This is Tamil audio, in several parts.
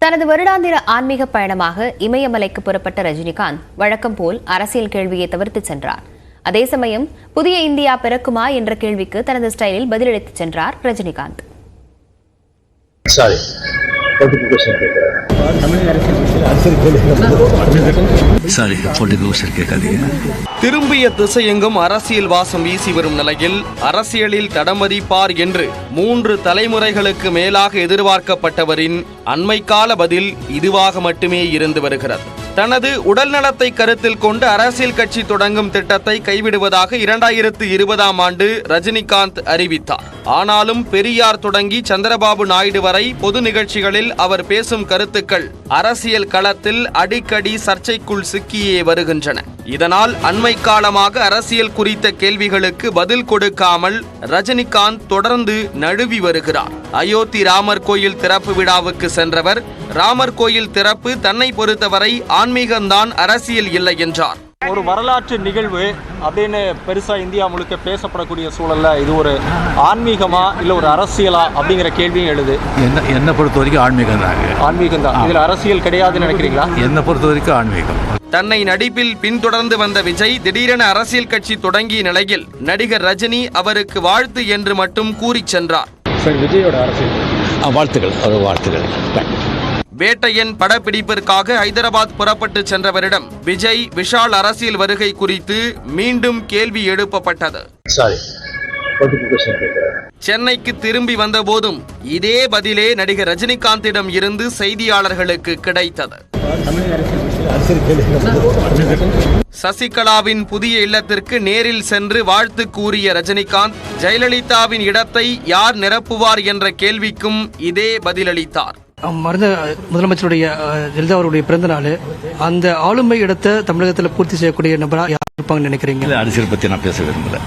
தனது வருடாந்திர ஆன்மீக பயணமாக இமயமலைக்கு புறப்பட்ட ரஜினிகாந்த் வழக்கம் போல் அரசியல் கேள்வியை தவிர்த்து சென்றார். அதே சமயம் புதிய இந்தியா பிறக்குமா என்ற கேள்விக்கு தனது ஸ்டைலில் பதிலளித்து சென்றார் ரஜினிகாந்த். திரும்பிய திசையெங்கும் அரசியல் வாசம் வீசி வரும் நிலையில் அரசியலில் தடமதிப்பார் என்று 3 தலைமுறைகளுக்கு மேலாக எதிர்பார்க்கப்பட்டவரின் அண்மைக்கால பதில் இதுவாக மட்டுமே இருந்து வருகிறது. தனது உடல் நலத்தை கருத்தில் கொண்டு அரசியல் கட்சி தொடங்கும் திட்டத்தை கைவிடுவதாக 2020ஆம் ஆண்டு ரஜினிகாந்த் அறிவித்தார். ஆனாலும் பெரியார் தொடங்கி சந்திரபாபு நாயுடு வரை பொது நிகழ்ச்சிகளில் அவர் பேசும் கருத்துக்கள் அரசியல் களத்தில் அடிக்கடி சர்ச்சைக்குள் சிக்கியே வருகின்றன. இதனால் அண்மை காலமாக அரசியல் குறித்த கேள்விகளுக்கு பதில் கொடுக்காமல் ரஜினிகாந்த் தொடர்ந்து நழுவி வருகிறார். அயோத்தி ராமர் கோயில் திறப்பு விழாவுக்கு சென்றவர் ராமர் கோயில் திறப்பு தன்னை பொறுத்தவரை ஆன்மீகம்தான், அரசியல் இல்லை என்றார். ஒரு வரலாற்று நிகழ்வு அப்படின்னு பெருசா இந்தியா முழுக்க பேசப்படக்கூடிய சூழல்ல இது ஒரு ஆன்மீகமா இல்ல ஒரு அரசியலா அப்படிங்கிற கேள்வியும் எழுது. என்ன பொறுத்த வரைக்கும் ஆன்மீகம் தான். இதுல அரசியல் கிடையாதுன்னு நினைக்கிறீங்களா? என்ன பொறுத்த வரைக்கும் ஆன்மீகம். தன்னை நடிப்பில் பின்தொடர்ந்து வந்த விஜய் திடீரென அரசியல் கட்சி தொடங்கிய நிலையில் நடிகர் ரஜினி அவருக்கு வாழ்த்து என்று மட்டும் கூறி சென்றார். விஜயோட அரசியல் வாழ்த்துகள். வேட்டையன் படப்பிடிப்பிற்காக ஹைதராபாத் புறப்பட்டு சென்றவரிடம் விஜய் விஷால் அரசியல் வருகை குறித்து மீண்டும் கேள்வி எழுப்பப்பட்டது. சென்னைக்கு திரும்பி வந்த போதும் இதே பதிலே நடிகர் ரஜினிகாந்திடம் இருந்து செய்தியாளர்களுக்கு கிடைத்தது. சசிகலாவின் புதிய இல்லத்திற்கு நேரில் சென்று வாழ்த்து கூறிய ரஜினிகாந்த் ஜெயலலிதாவின் இடத்தை யார் நிரப்புவார் என்ற கேள்விக்கும் இதே பதிலளித்தார். மறைந்த முதலமைச்சருடைய ஜெயலலிதா அவருடைய பிறந்த நாள், அந்த ஆளுமை இடத்தை தமிழகத்தில் பூர்த்தி செய்யக்கூடிய நபரா யார் இருப்பாங்கன்னு நினைக்கிறீங்க? அரசியல் பத்தி நான் பேச விரும்பல.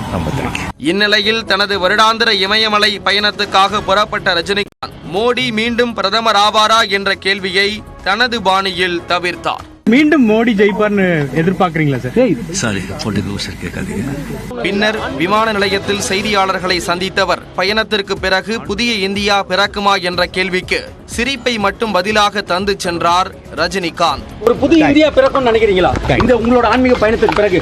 இந்நிலையில் தனது வருடாந்திர இமயமலை பயணத்துக்காக புறப்பட்ட ரஜினிகாந்த் மோடி மீண்டும் பிரதமர் ஆவாரா என்ற கேள்வியை தனது பாணியில் தவிர்த்தார். மீண்டும் மோடி ஜெயிப்பார்னு எதிர்பார்க்கறீங்களா சார்? பின்னர் விமான நிலையத்தில் செய்தியாளர்களை சந்தித்தவர் பயணத்திற்கு பிறகு புதிய இந்தியா பிறக்குமா என்ற கேள்விக்கு சிரிப்பை மட்டும் பதிலாக தந்து சென்றார் ரஜினிகாந்த். ஒரு புதிய இந்தியா பிறக்கும் நினைக்கிறீங்களா இந்த உங்களோட ஆன்மீக பயணத்துக்கு பிறகு?